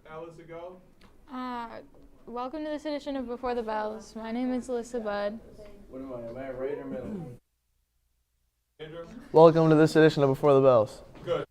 Hours ago. Uh, Welcome to this edition of Before the Bells. My name is Alyssa Budd. What am I? Am I right or middle? Andrew. Welcome to this edition of Before the Bells. Good.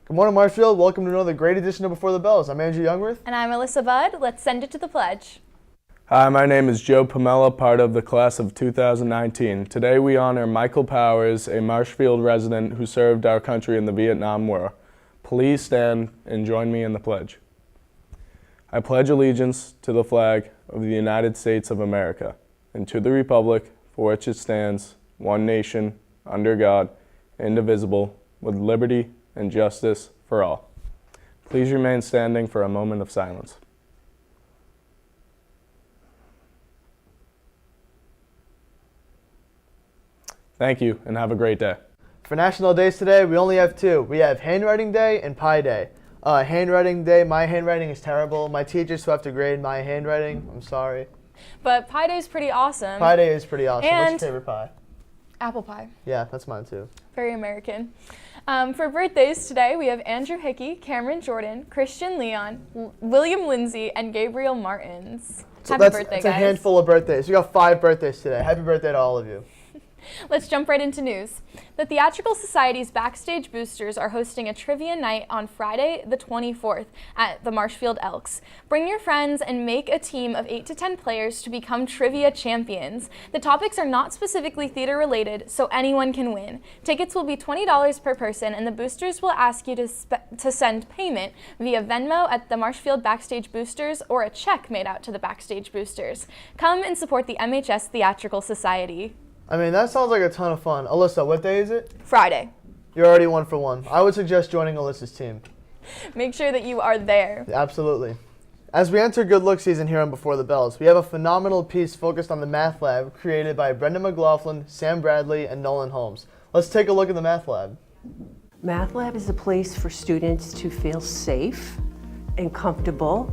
Good morning, Marshfield. Welcome to another great edition of Before the Bells. I'm Andrew Youngworth. And I'm Alyssa Budd. Let's send it to the pledge. Hi, my name is Joe Pamela, part of the class of 2019. Today we honor Michael Powers, a Marshfield resident who served our country in the Vietnam War. Please stand and join me in the pledge. I pledge allegiance to the flag of the United States of America and to the republic for which it stands, one nation, under God, indivisible, with liberty and justice for all. Please remain standing for a moment of silence. Thank you, and have a great day. For National Days today, we only have two. We have Handwriting Day and Pi Day. Handwriting Day, my handwriting is terrible. My teachers who have to grade my handwriting, I'm sorry. But Pi Day is pretty awesome. Pi Day is pretty awesome. What's And- your favorite pie? Apple pie. Yeah, that's mine too. Very American. For birthdays today, we have Andrew Hickey, Cameron Jordan, Christian Leon, William Lindsay, and Gabriel Martins. So Happy that's birthday, a guys. handful of birthdays. We got 5 birthdays today. Happy birthday to all of you. Let's jump right into news. The Theatrical Society's Backstage Boosters are hosting a trivia night on Friday, the 24th at the Marshfield Elks. Bring your friends and make a team of 8 to 10 players to become trivia champions. The topics are not specifically theater related, so anyone can win. Tickets will be $20 per person, and the boosters will ask you to send payment via Venmo at the Marshfield Backstage Boosters or a check made out to the Backstage Boosters. Come and support the MHS Theatrical Society. I mean, that sounds like a ton of fun. Alyssa, what day is it? Friday. You're already 1 for 1. I would suggest joining Alyssa's team. Make sure that you are there. Absolutely. As we enter Good Look season here on Before the Bells, we have a phenomenal piece focused on the Math Lab created by Brenda McLaughlin, Sam Bradley, and Nolan Holmes. Let's take a look at the Math Lab. Math Lab is a place for students to feel safe and comfortable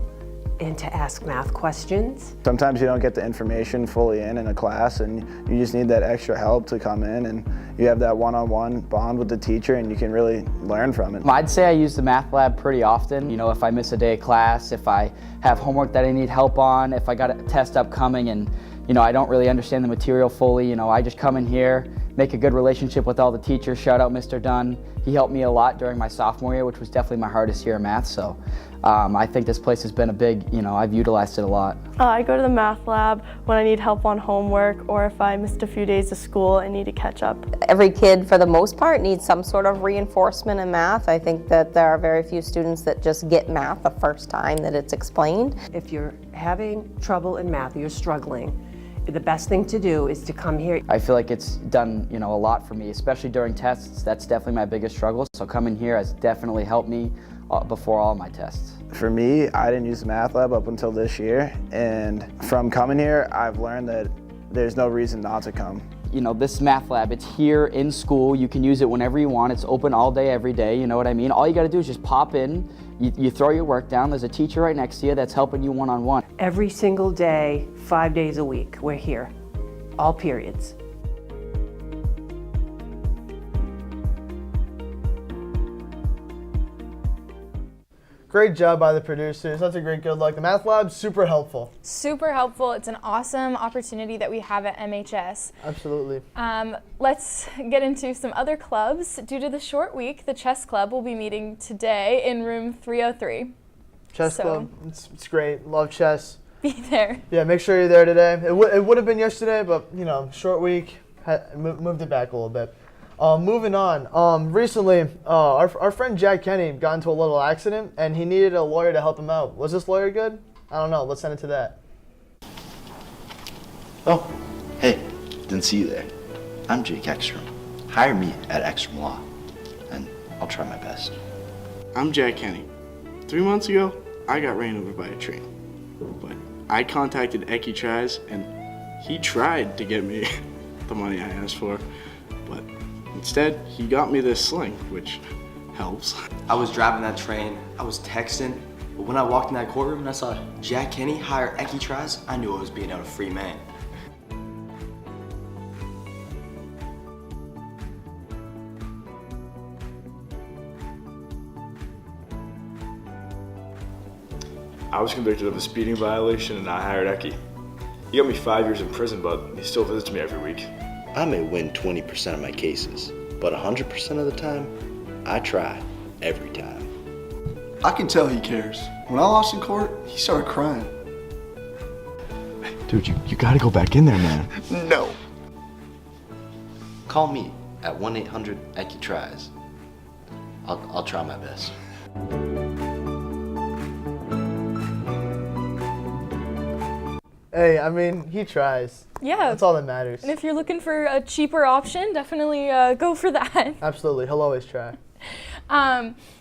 and to ask math questions. Sometimes you don't get the information fully in a class, and you just need that extra help to come in, and you have that one-on-one bond with the teacher, and you can really learn from it. I'd say I use the Math Lab pretty often. You know, if I miss a day of class, if I have homework that I need help on, if I got a test upcoming and, you know, I don't really understand the material fully, you know, I just come in here, make a good relationship with all the teachers. Shout out Mr. Dunn. He helped me a lot during my sophomore year, which was definitely my hardest year in math. So I think this place has been a big, you know, I've utilized it a lot. I go to the math lab when I need help on homework or if I missed a few days of school and need to catch up. Every kid, for the most part, needs some sort of reinforcement in math. I think that there are very few students that just get math the first time that it's explained. If you're having trouble in math or you're struggling, the best thing to do is to come here. I feel like it's done, you know, a lot for me, especially during tests. That's definitely my biggest struggle. So coming here has definitely helped me before all my tests. For me, I didn't use the Math Lab up until this year, and from coming here, I've learned that there's no reason not to come. You know, this Math Lab, it's here in school. You can use it whenever you want. It's open all day, every day, you know what I mean? All you gotta do is just pop in, you throw your work down, there's a teacher right next to you that's helping you one-on-one. Every single day, 5 days a week, we're here, all periods. Great job by the producers. That's a great Good Luck. The Math Lab's super helpful. Super helpful. It's an awesome opportunity that we have at MHS. Absolutely. Let's get into some other clubs. Due to the short week, the chess club will be meeting today in room 303. Chess club, it's great. Love chess. Be there. Yeah, make sure you're there today. It would have been yesterday, but, you know, short week, moved it back a little bit. Moving on, recently, our friend Jack Kenny got into a little accident, and he needed a lawyer to help him out. Was this lawyer good? I don't know. Let's send it to that. Oh, hey, didn't see you there. I'm Jake Ekstrom. Hire me at Ekstrom Law, and I'll try my best. I'm Jack Kenny. 3 months ago, I got ran over by a train. But I contacted Eki Tries, and he tried to get me the money I asked for, but instead, he got me this sling, which helps. I was driving that train, I was texting, but when I walked in that courtroom and I saw Jack Kenny hire Eki Tries, I knew I was being out a free man. I was convicted of a speeding violation and I hired Eki. He got me 5 years in prison, but he still visits me every week. I may win 20% of my cases, but 100% of the time, I try every time. I can tell he cares. When I lost in court, he started crying. Dude, you gotta go back in there, man. No. Call me at 1-800-EKI-TRIES. I'll try my best. Hey, I mean, he tries. Yeah. That's all that matters. And if you're looking for a cheaper option, definitely go for that. Absolutely. He'll always try.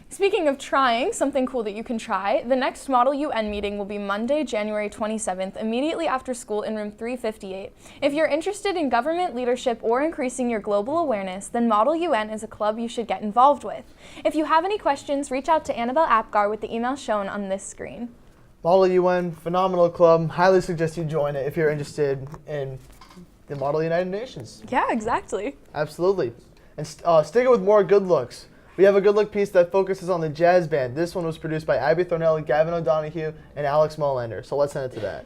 Speaking of trying, something cool that you can try, the next Model UN meeting will be Monday, January 27th, immediately after school in room 358. If you're interested in government leadership or increasing your global awareness, then Model UN is a club you should get involved with. If you have any questions, reach out to Annabelle Apgar with the email shown on this screen. Model UN, phenomenal club. Highly suggest you join it if you're interested in the Model United Nations. Yeah, exactly. Absolutely. And sticking with more Good Looks, we have a Good Look piece that focuses on the jazz band. This one was produced by Abby Thornell, Gavin O'Donoghue, and Alex Molander. So let's send it to that.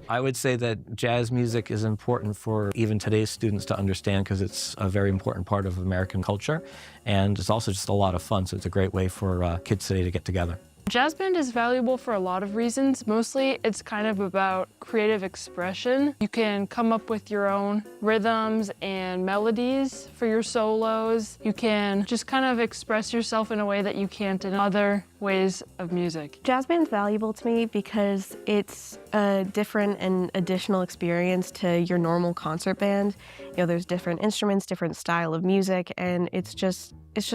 I would say that jazz music is important for even today's students to understand because it's a very important part of American culture, and it's also just a lot of fun, so it's a great way for kids today to get together. Jazz band is valuable for a lot of reasons. Mostly it's kind of about creative expression. You can come up with your own rhythms and melodies for your solos. You can just kind of express yourself in a way that you can't in other ways of music. Jazz band's valuable to me because it's a different and additional experience to your normal concert band. You know, there's different instruments, different style of music, and it's just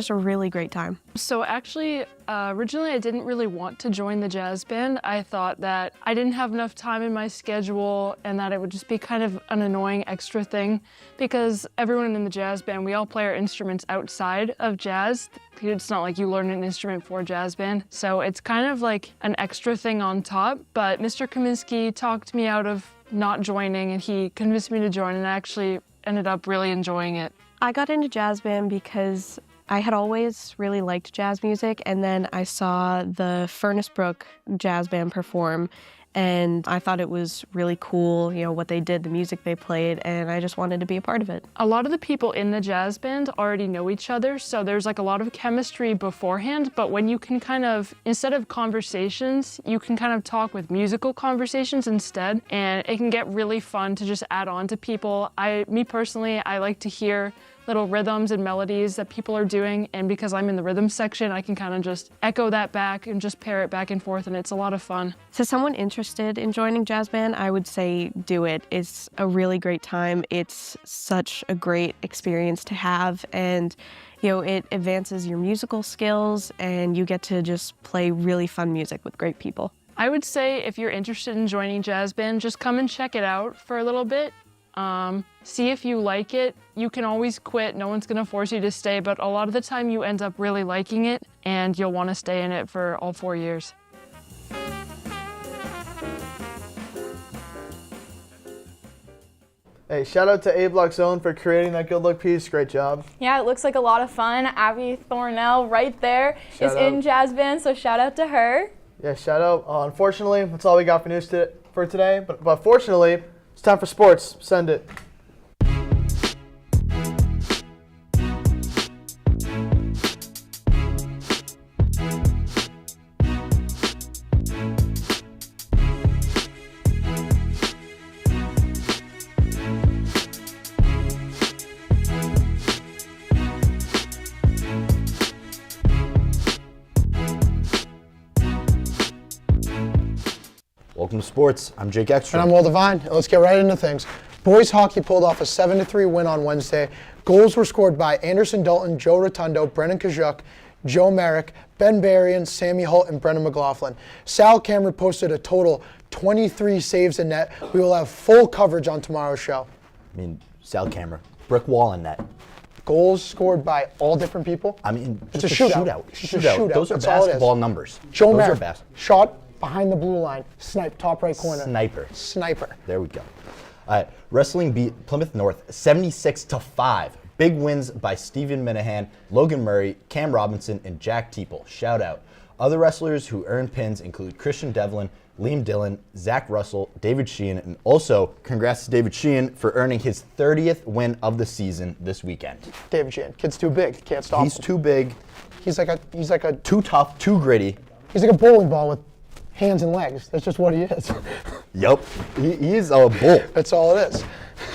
a really great time. So actually, originally I didn't really want to join the jazz band. I thought that I didn't have enough time in my schedule and that it would just be kind of an annoying extra thing because everyone in the jazz band, we all play our instruments outside of jazz. It's not like you learn an instrument for jazz band. So it's kind of like an extra thing on top, but Mr. Kaminsky talked me out of not joining and he convinced me to join and I actually ended up really enjoying it. I got into jazz band because I had always really liked jazz music, and then I saw the Furnace Brook Jazz Band perform, and I thought it was really cool, you know, what they did, the music they played, and I just wanted to be a part of it. A lot of the people in the jazz band already know each other, so there's like a lot of chemistry beforehand, but when you can kind of, instead of conversations, you can kind of talk with musical conversations instead, and it can get really fun to just add on to people. Me personally, I like to hear little rhythms and melodies that people are doing, and because I'm in the rhythm section, I can kind of just echo that back and just pair it back and forth, and it's a lot of fun. To someone interested in joining jazz band, I would say do it. It's a really great time. It's such a great experience to have, and you know, it advances your musical skills, and you get to just play really fun music with great people. I would say if you're interested in joining jazz band, just come and check it out for a little bit. See if you like it. You can always quit, no one's gonna force you to stay, but a lot of the time you end up really liking it and you'll wanna stay in it for all 4 years. Hey, shout out to A Block's Own for creating that good look piece. Great job. Yeah, it looks like a lot of fun. Abby Thornell right there is in jazz band, so shout out to her. Yeah, shout out. Unfortunately, that's all we got for news for today, but fortunately, it's time for sports. Send it. Welcome to sports. I'm Jake Ekstrom. And I'm Will Devine. Let's get right into things. Boys hockey pulled off a 7-3 win on Wednesday. Goals were scored by Anderson Dalton, Joe Rotundo, Brennan Kajuk, Joe Merrick, Ben Berrien, Sammy Holt, and Brendan McLaughlin. Sal Cameron posted a total 23 saves in net. We will have full coverage on tomorrow's show. I mean, Sal Cameron, brick wall in net. Goals scored by all different people. I mean, it's just a shootout. It's a shootout. Those are basketball numbers. Joe Those Merrick, are shot behind the blue line, snipe, top right corner. Sniper. There we go. Wrestling beat Plymouth North 76-5. Big wins by Stephen Minahan, Logan Murray, Cam Robinson, and Jack Teeple. Shout out. Other wrestlers who earned pins include Christian Devlin, Liam Dillon, Zach Russell, David Sheehan, and also congrats to David Sheehan for earning his 30th win of the season this weekend. David Sheehan, kid's too big, can't stop him. He's too big. He's like a too tough, too gritty. He's like a bowling ball with hands and legs. That's just what he is. Yup, he's a bull. That's all it is.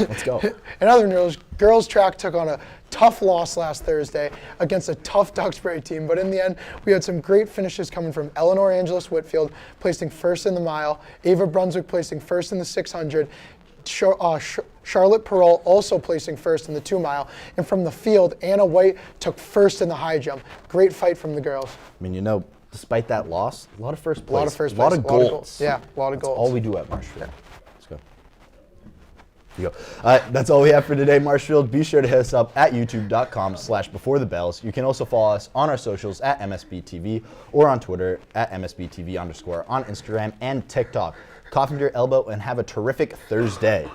Let's go. In other news, girls track took on a tough loss last Thursday against a tough Duxbury team, but in the end, we had some great finishes coming from Eleanor Angeles Whitfield placing first in the mile, Ava Brunswick placing first in the 600, Charlotte Perol also placing first in the 2 mile, and from the field, Anna White took first in the high jump. Great fight from the girls. I mean, you know, despite that loss, a lot of first place. A lot of first place. A lot of goals. Yeah, a lot of goals. That's all we do at Marshfield. Let's go. Here you go. That's all we have for today, Marshfield. Be sure to hit us up at youtube.com/beforethebells. You can also follow us on our socials at MSBTV or on Twitter at MSBTV_, on Instagram and TikTok. Cough into your elbow and have a terrific Thursday.